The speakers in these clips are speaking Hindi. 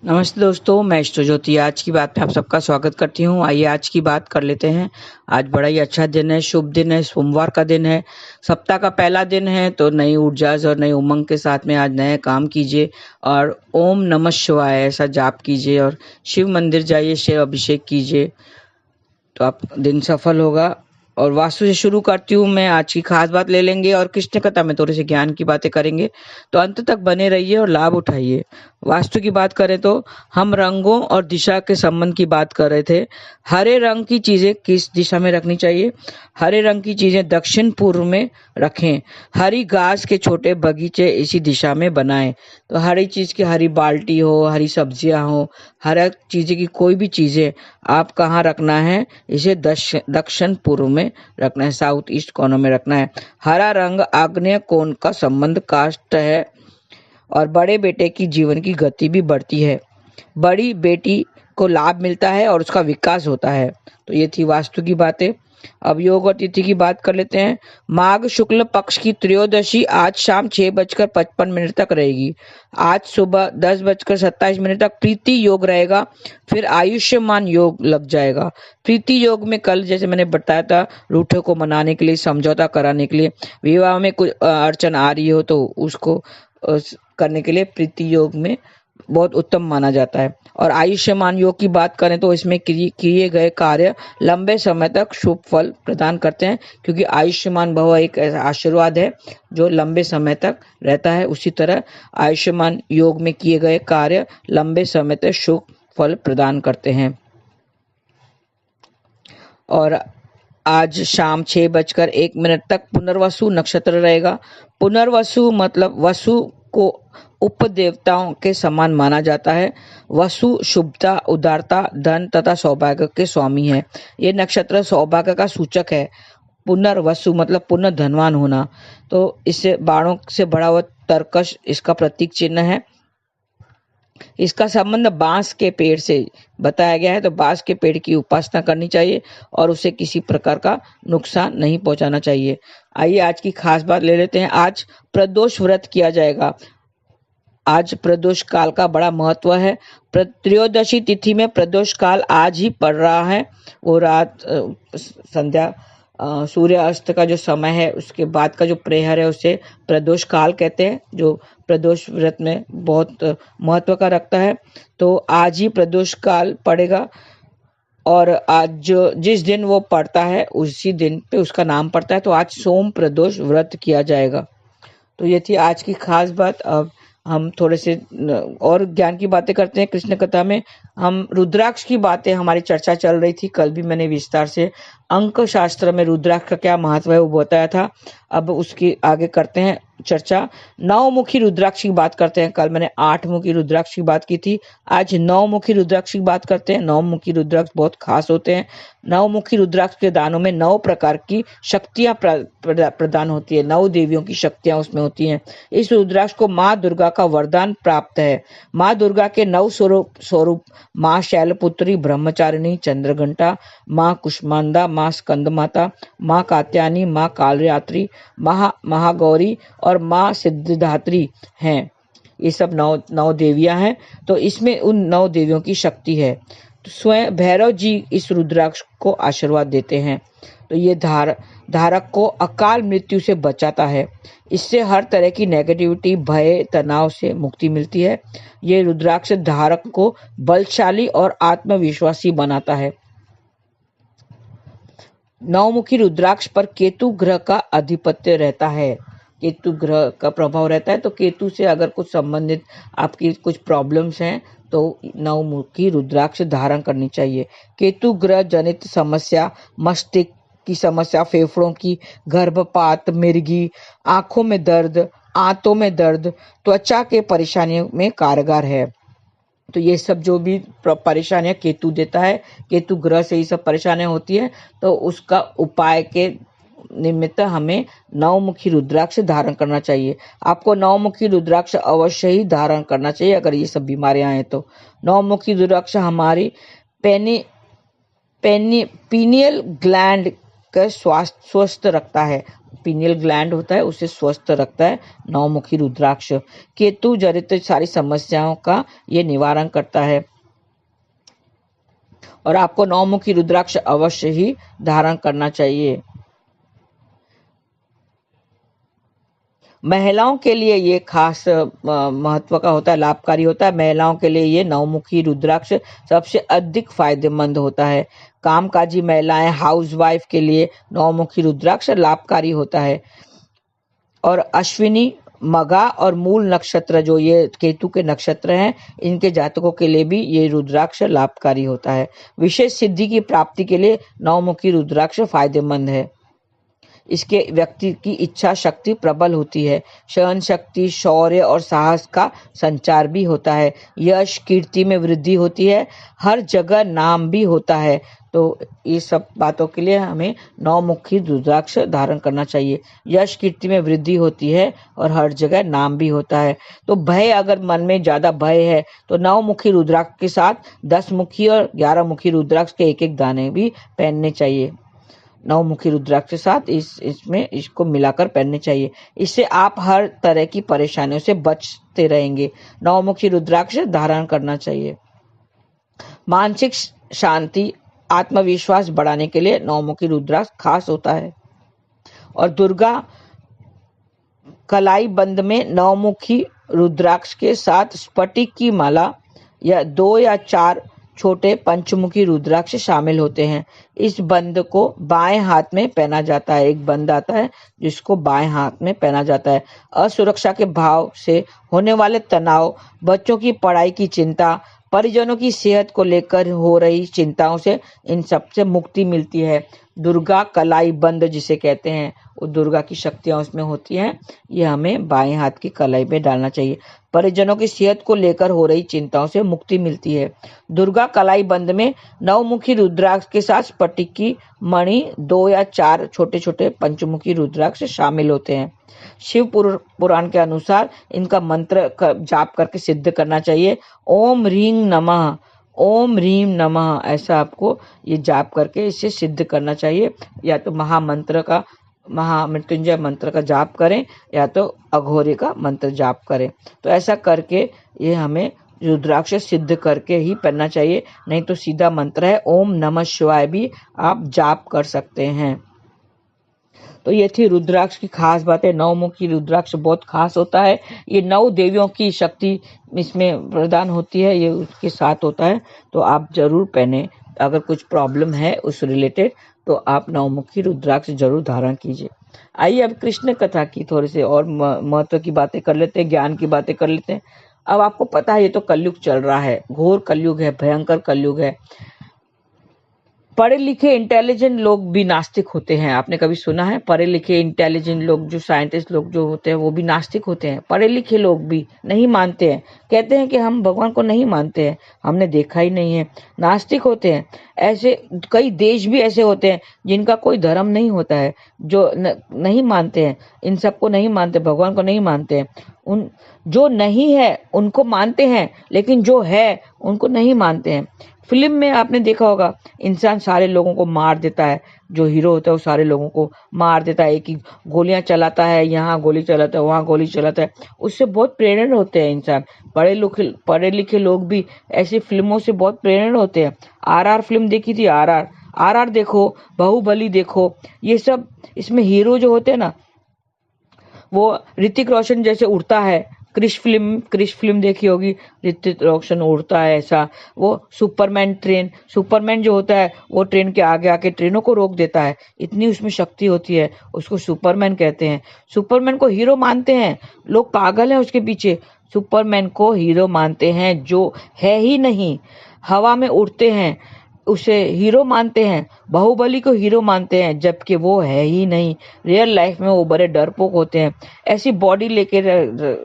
नमस्ते दोस्तों, मैं ज्योति आज की बात में आप सबका स्वागत करती हूँ। आइए आज की बात कर लेते हैं। आज बड़ा ही अच्छा दिन है, शुभ दिन है, सोमवार का दिन है, सप्ताह का पहला दिन है। तो नई ऊर्जा और नई उमंग के साथ में आज नए काम कीजिए और ओम नमः शिवाय ऐसा जाप कीजिए और शिव मंदिर जाइए, शिव अभिषेक कीजिए, तो आप दिन सफल होगा। और वास्तु से शुरू करती हूँ मैं। आज की खास बात ले लेंगे और कृष्ण कथा में थोड़े से ज्ञान की बातें करेंगे, तो अंत तक बने रहिए और लाभ उठाइए। वास्तु की बात करें तो हम रंगों और दिशा के संबंध की बात कर रहे थे। हरे रंग की चीजें किस दिशा में रखनी चाहिए? हरे रंग की चीजें दक्षिण पूर्व में रखें। हरी घास के छोटे बगीचे इसी दिशा में बनाएं। तो हरी चीज की, हरी बाल्टी हो, हरी सब्जियां हो, हर चीजें की कोई भी चीजें आप कहाँ रखना है? इसे दक्षिण पूर्व में रखना है, साउथ ईस्ट कोनों में रखना है। हरा रंग आग्नेय कोण का संबंध काष्ठ है और बड़े बेटे की जीवन की गति भी बढ़ती है। बड़ी बेटी को लाभ मिलता है और उसका विकास होता है। तो ये थी वास्तु की बातें। अब योग और तिथि की बात कर लेते हैं। माघ शुक्ल पक्ष की त्रयोदशी आज शाम 6:55 तक रहेगी। आज सुबह 10:27 तक प्रीति योग रहेगा, फिर आयुष्मान योग लग जाएगा। प्रीति योग में कल जैसे मैंने बताया था, रूठे को मनाने के लिए, समझौता कराने के लिए, विवाह में कुछ अड़चन आ रही हो तो उसको करने के लिए प्रीति योग में बहुत उत्तम माना जाता है। और आयुष्मान योग की बात करें तो इसमें किए गए कार्य लंबे समय तक शुभ फल प्रदान करते हैं, क्योंकि आयुष्मान भव एक ऐसा आशीर्वाद है जो लंबे समय तक रहता है। उसी तरह आयुष्मान योग में किए गए कार्य लंबे समय तक शुभ फल प्रदान करते हैं। और आज शाम 6:01 तक पुनर्वसु नक्षत्र रहेगा। पुनर्वसु मतलब वसु को उपदेवताओं के समान माना जाता है। वसु शुभता, उदारता, धन तथा सौभाग्य के स्वामी है। ये नक्षत्र सौभाग्य का सूचक है। पुनर्वसु मतलब पुनः धनवान होना। तो इससे बाणों से भरा हुआ तरकश इसका प्रतीक चिन्ह है। इसका संबंध बांस के पेड़ से बताया गया है। तो बांस के पेड़ की उपासना करनी चाहिए और उसे किसी प्रकार का नुकसान नहीं पहुंचाना चाहिए। आइए आज की खास बात ले लेते हैं। आज प्रदोष व्रत किया जाएगा। आज प्रदोष काल का बड़ा महत्व है। त्रयोदशी तिथि में प्रदोष काल आज ही पड़ रहा है। वो रात संध्या सूर्य अस्त का जो समय है उसके बाद का जो प्रहर है उसे प्रदोष काल कहते हैं, जो प्रदोष व्रत में बहुत महत्व का रखता है। तो आज ही प्रदोष काल पड़ेगा और आज जो जिस दिन वो पड़ता है उसी दिन पे उसका नाम पड़ता है। तो आज सोम प्रदोष व्रत किया जाएगा। तो ये थी आज की खास बात। अब हम थोड़े से और ज्ञान की बातें करते हैं। कृष्ण कथा में हम रुद्राक्ष की बातें, हमारी चर्चा चल रही थी, कल भी मैंने विस्तार से अंक शास्त्र में रुद्राक्ष का क्या महत्व है वो बताया था। अब उसकी आगे करते हैं चर्चा। नवमुखी रुद्राक्ष की बात करते हैं। कल मैंने 8 मुखी रुद्राक्ष की बात की थी, आज 9 मुखी रुद्राक्ष की बात करते हैं। 9 मुखी रुद्राक्ष बहुत खास होते हैं। 9 मुखी रुद्राक्ष के दानों में 9 प्रकार की शक्तियां प्रदान होती है, 9 देवियों की शक्तियां उसमें होती हैं। इस रुद्राक्ष को माँ दुर्गा का वरदान प्राप्त है। माँ दुर्गा के 9 स्वरूप माँ शैलपुत्री, ब्रह्मचारिणी, चंद्रघंटा, माँ कुष्मांडा, माँ स्कंद माता, माँ कात्यायनी, माँ कालरात्रि, महागौरी और माँ सिद्धिदात्री हैं। ये सब 9 देवियां हैं। तो इसमें उन 9 देवियों की शक्ति है। तो स्वयं भैरव जी इस रुद्राक्ष को आशीर्वाद देते हैं। तो ये धारक को अकाल मृत्यु से बचाता है। इससे हर तरह की नेगेटिविटी, भय, तनाव से मुक्ति मिलती है। ये रुद्राक्ष धारक को बलशाली और आत्मविश्वासी बनाता है। 9 मुखी रुद्राक्ष पर केतु ग्रह का अधिपत्य रहता है। केतु ग्रह का प्रभाव रहता है। तो केतु से अगर कुछ संबंधित आपकी कुछ प्रॉब्लम्स हैं तो 9 मुखी रुद्राक्ष धारण करनी चाहिए। केतु ग्रह जनित समस्या, मस्तिष्क की समस्या, फेफड़ों की, गर्भपात, मिर्गी, आंखों में दर्द, आंतों में दर्द, त्वचा के परेशानियों में कारगर है। तो ये सब जो भी परेशानियां केतु देता है, केतु ग्रह से ही सब परेशानियां होती है। तो उसका उपाय के निमित्त हमें 9 मुखी रुद्राक्ष धारण करना चाहिए। आपको 9 मुखी रुद्राक्ष अवश्य ही धारण करना चाहिए अगर ये सब बीमारियां हैं तो। 9 मुखी रुद्राक्ष हमारी पीनियल ग्लैंड का स्वास्थ्य स्वस्थ रखता है। पीनियल ग्लैंड होता है, उसे स्वस्थ रखता है नवमुखी रुद्राक्ष। केतु जनित सारी समस्याओं का ये निवारण करता है। और आपको नवमुखी रुद्राक्ष अवश्य ही धारण करना चाहिए। महिलाओं के लिए ये खास महत्व का होता है, लाभकारी होता है। महिलाओं के लिए ये नवमुखी रुद्राक्ष सबसे अधिक फायदेमंद होता है। कामकाजी महिलाएं, हाउसवाइफ के लिए नवमुखी रुद्राक्ष लाभकारी होता है। और अश्विनी, मघा और मूल नक्षत्र जो ये केतु के नक्षत्र हैं, इनके जातकों के लिए भी ये रुद्राक्ष लाभकारी होता है। विशेष सिद्धि की प्राप्ति के लिए नवमुखी रुद्राक्ष फायदेमंद है। इसके व्यक्ति की इच्छा शक्ति प्रबल होती है। सहन शक्ति, शौर्य और साहस का संचार भी होता है। यश कीर्ति में वृद्धि होती है। हर जगह नाम भी होता है। तो ये सब बातों के लिए हमें नवमुखी रुद्राक्ष धारण करना चाहिए। यश कीर्ति में वृद्धि होती है और हर जगह नाम भी होता है। तो भय, अगर मन में ज्यादा भय है तो नवमुखी रुद्राक्ष के साथ 10 मुखी और 11 मुखी रुद्राक्ष के एक एक दाने भी पहनने चाहिए। नवमुखी रुद्राक्ष के साथ इसको मिलाकर पहनने चाहिए। इससे आप हर तरह की परेशानियों से बचते रहेंगे। नवमुखी रुद्राक्ष धारण करना चाहिए। मानसिक शांति, आत्मविश्वास बढ़ाने के लिए नवमुखी रुद्राक्ष खास होता है। और दुर्गा कलाई बंद में नवमुखी रुद्राक्ष के साथ स्फटिक की माला या 2 या 4 छोटे पंचमुखी रुद्राक्ष शामिल होते हैं। इस बंद को बाएं हाथ में पहना जाता है। एक बंद आता है जिसको बाएं हाथ में पहना जाता है। असुरक्षा के भाव से होने वाले तनाव, बच्चों की पढ़ाई की चिंता, परिजनों की सेहत को लेकर हो रही चिंताओं से इन सब से मुक्ति मिलती है। दुर्गा कलाई बंद जिसे कहते हैं, वो दुर्गा की शक्तियां उसमें होती हैं। ये हमें बाएं हाथ की कलाई में डालना चाहिए। परिजनों की सेहत को लेकर हो रही चिंताओं से मुक्ति मिलती है। दुर्गा कलाई बंद में नवमुखी रुद्राक्ष के साथ स्फटिक की मणि, 2 या 4 छोटे छोटे पंचमुखी रुद्राक्ष शामिल होते हैं। शिव पुराण के अनुसार इनका मंत्र जाप करके सिद्ध करना चाहिए। ओम ह्रीं नमः, ओम ह्रीं नमः, ऐसा आपको ये जाप करके इसे सिद्ध करना चाहिए। या तो महामृत्युंजय मंत्र का जाप करें या तो अघोरी का मंत्र जाप करें। तो ऐसा करके ये हमें रुद्राक्ष सिद्ध करके ही पहनना चाहिए। नहीं तो सीधा मंत्र है ओम नमः शिवाय भी आप जाप कर सकते हैं। तो ये थी रुद्राक्ष की खास बातें। नवमुखी रुद्राक्ष बहुत खास होता है। ये 9 देवियों की शक्ति इसमें प्रदान होती है, ये उसके साथ होता है। तो आप जरूर पहने। अगर कुछ प्रॉब्लम है उस रिलेटेड तो आप नवमुखी रुद्राक्ष जरूर धारण कीजिए। आइए अब कृष्ण कथा की थोड़ी सी और महत्व की बातें कर लेते हैं, ज्ञान की बातें कर लेते हैं। अब आपको पता है ये तो कलयुग चल रहा है, घोर कलयुग है, भयंकर कलयुग है। पढ़े लिखे इंटेलिजेंट लोग भी नास्तिक होते हैं। आपने कभी सुना है? पढ़े लिखे इंटेलिजेंट लोग, जो साइंटिस्ट लोग जो होते हैं, वो भी नास्तिक होते हैं। पढ़े लिखे लोग भी नहीं मानते हैं, कहते हैं कि हम भगवान को नहीं मानते हैं, हमने देखा ही नहीं है, नास्तिक होते हैं। ऐसे कई देश भी ऐसे होते हैं जिनका कोई धर्म नहीं होता है, जो नहीं मानते हैं, इन सबको नहीं मानते, भगवान को नहीं मानते हैं। उन जो नहीं है उनको मानते हैं, लेकिन जो है उनको नहीं मानते हैं। फिल्म में आपने देखा होगा, इंसान सारे लोगों को मार देता है। जो हीरो होता है वो सारे लोगों को मार देता है, एक ही गोलियां चलाता है, यहाँ गोली चलाता है, वहां गोली चलाता है। उससे बहुत प्रेरणा होते हैं इंसान। पढ़े लिखे लोग भी ऐसी फिल्मों से बहुत प्रेरणा होते हैं। RR फिल्म देखी थी, RR देखो, बाहुबली देखो, ये सब इसमें हीरो जो होते हैं ना, वो ऋतिक रोशन जैसे उड़ता है। क्रिश फिल्म देखी होगी, ऋतिक रोशन उड़ता है ऐसा। वो सुपरमैन जो होता है वो ट्रेन के आगे आके ट्रेनों को रोक देता है, इतनी उसमें शक्ति होती है, उसको सुपरमैन कहते हैं। सुपरमैन को हीरो मानते हैं लोग, पागल हैं उसके पीछे। सुपरमैन को हीरो मानते हैं जो है ही नहीं, हवा में उड़ते हैं, उसे हीरो मानते हैं। बाहुबली को हीरो मानते हैं जबकि वो है ही नहीं। रियल लाइफ में वो बड़े डरपोक होते हैं, ऐसी बॉडी लेके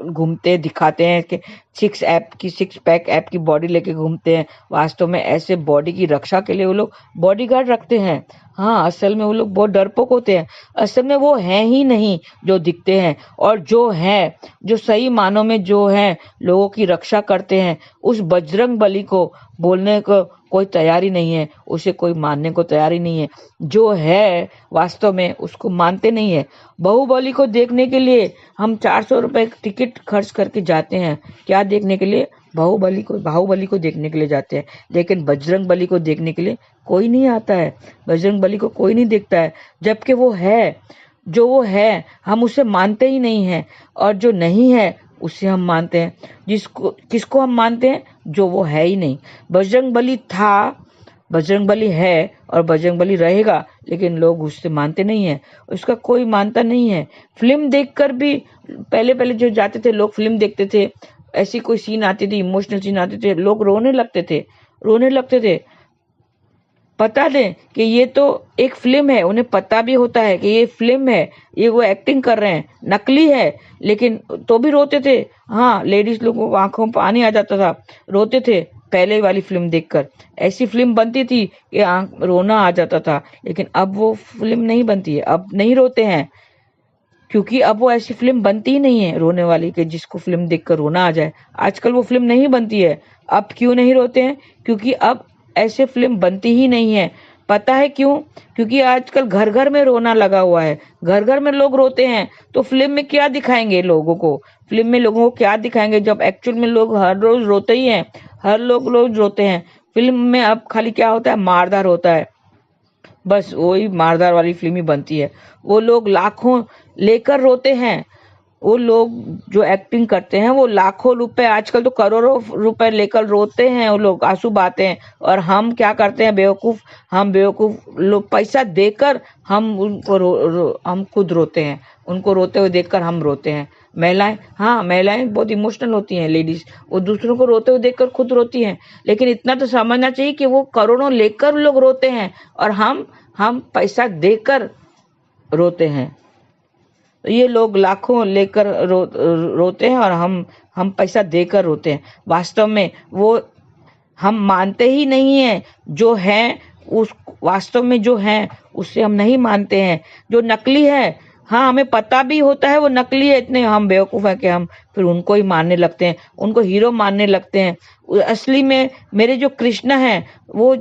घूमते दिखाते हैं कि सिक्स पैक ऐप की बॉडी लेके घूमते हैं। वास्तव में ऐसे बॉडी की रक्षा के लिए वो लोग बॉडीगार्ड रखते हैं। हाँ, असल में वो लोग बहुत डरपोक होते हैं। असल में वो हैं ही नहीं जो दिखते हैं, और जो है, जो सही मानों में जो है लोगों की रक्षा करते हैं, उस बजरंग बली को बोलने को कोई तैयारी नहीं है, उसे कोई मानने को तैयारी नहीं है। जो है वास्तव में उसको मानते नहीं है। बाहुबली को देखने के लिए हम 400 रुपए टिकट खर्च करके जाते हैं। क्या देखने के लिए? बाहुबली को देखने के लिए जाते हैं। लेकिन बजरंग बली को देखने के लिए कोई नहीं आता है। बजरंग बली को कोई नहीं देखता है, जबकि वो है, जो वो है हम उसे मानते ही नहीं है, और जो नहीं है उसे हम मानते हैं। किसको हम मानते हैं? जो वो है ही नहीं। बजरंग बली था, बजरंग बली है और बजरंग बली रहेगा, लेकिन लोग उससे मानते नहीं है, उसका कोई मानता नहीं है। फिल्म देखकर भी पहले जो जाते थे लोग, फिल्म देखते थे, ऐसी कोई सीन आती थी, इमोशनल सीन आते थे, लोग रोने लगते थे। पता दें कि ये तो एक फिल्म है, उन्हें पता भी होता है कि ये फिल्म है, ये वो एक्टिंग कर रहे हैं, नकली है, लेकिन तो भी रोते थे। हाँ, लेडीज लोगों को आंखों में पानी आ जाता था, रोते थे पहले वाली फिल्म देखकर। ऐसी फिल्म बनती थी कि रोना आ जाता था, लेकिन अब वो फिल्म नहीं बनती है, अब नहीं रोते हैं, क्योंकि अब वो ऐसी फिल्म बनती ही नहीं है रोने वाली कि जिसको फिल्म देखकर रोना आ जाए। आजकल वो फिल्म नहीं बनती है। अब क्यों नहीं रोते हैं? क्योंकि अब ऐसे फिल्म बनती ही नहीं है। पता है क्यों? क्योंकि आजकल घर घर में रोना लगा हुआ है, घर घर में लोग रोते हैं, तो फिल्म में क्या दिखाएंगे लोगों को? फिल्म में लोगों को क्या दिखाएंगे जब एक्चुअल में लोग हर रोज रोते ही हैं, हर लोग रोते हैं। फिल्म में अब खाली क्या होता है? मारदार होता है, बस वही मारदार वाली फिल्म ही बनती है। वो लोग लाखों लेकर रोते हैं, वो लोग जो एक्टिंग करते हैं वो लाखों रुपए, आजकल तो करोड़ों रुपए लेकर रोते हैं, वो लोग आंसू बहाते हैं। और हम क्या करते हैं? हम बेवकूफ लोग पैसा देकर हम उनको हम खुद रोते हैं, उनको रोते हुए देखकर हम रोते हैं। महिलाएं, हाँ, महिलाएं बहुत इमोशनल होती हैं, लेडीज, वो दूसरों को रोते हुए देखकर खुद रोती हैं। लेकिन इतना तो समझना चाहिए कि वो करोड़ों लेकर लोग रोते हैं, और हम पैसा देकर रोते हैं। ये लोग लाखों लेकर रोते हैं, और हम पैसा देकर रोते हैं। वास्तव में वो हम मानते ही नहीं है जो है, उस वास्तव में जो है उससे हम नहीं मानते हैं। जो नकली है, हाँ, हमें पता भी होता है वो नकली है, इतने हम बेवकूफ है कि हम फिर उनको ही मानने लगते हैं, उनको हीरो मानने लगते हैं। असली में मेरे जो कृष्ण है वो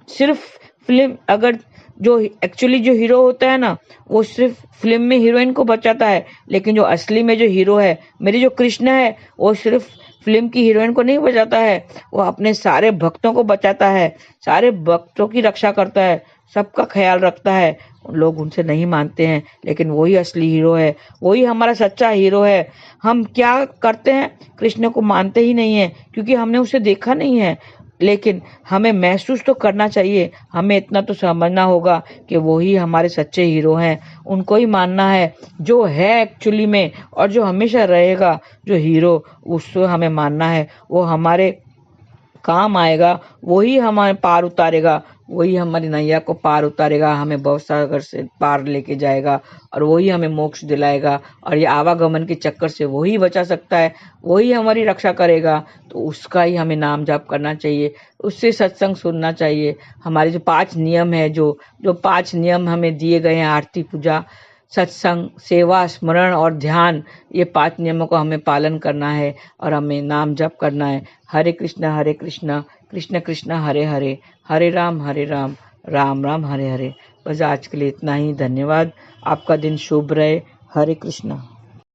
सिर्फ फिल्म, अगर जो एक्चुअली जो हीरो होता है ना, वो सिर्फ फिल्म में हीरोइन को बचाता है, लेकिन जो असली में जो हीरो है, मेरे जो कृष्ण है, वो सिर्फ फिल्म की हीरोइन को नहीं बचाता है, वो अपने सारे भक्तों को बचाता है, सारे भक्तों की रक्षा करता है, सबका ख्याल रखता है। लोग उनसे नहीं मानते हैं, लेकिन वही असली हीरो है, वही हमारा सच्चा हीरो है। हम क्या करते हैं? कृष्ण को मानते ही नहीं है, क्योंकि हमने उसे देखा नहीं है। लेकिन हमें महसूस तो करना चाहिए, हमें इतना तो समझना होगा कि वही हमारे सच्चे हीरो हैं, उनको ही मानना है जो है एक्चुअली में, और जो हमेशा रहेगा जो हीरो, उसको हमें मानना है। वो हमारे काम आएगा, वही हमारे पार उतारेगा, वही हमारी नैया को पार उतारेगा, हमें भवसागर से पार लेके जाएगा, और वही हमें मोक्ष दिलाएगा। और ये आवागमन के चक्कर से वही बचा सकता है, वही हमारी रक्षा करेगा। तो उसका ही हमें नाम जाप करना चाहिए, उससे सत्संग सुनना चाहिए। हमारे जो 5 नियम है, जो 5 नियम हमें दिए गए हैं, आरती, पूजा, सत्संग, सेवा, स्मरण और ध्यान, ये 5 नियमों को हमें पालन करना है, और हमें नाम जप करना है। हरे कृष्णा कृष्ण कृष्ण हरे हरे, हरे राम राम राम हरे हरे। बस आज के लिए इतना ही। धन्यवाद। आपका दिन शुभ रहे। हरे कृष्णा।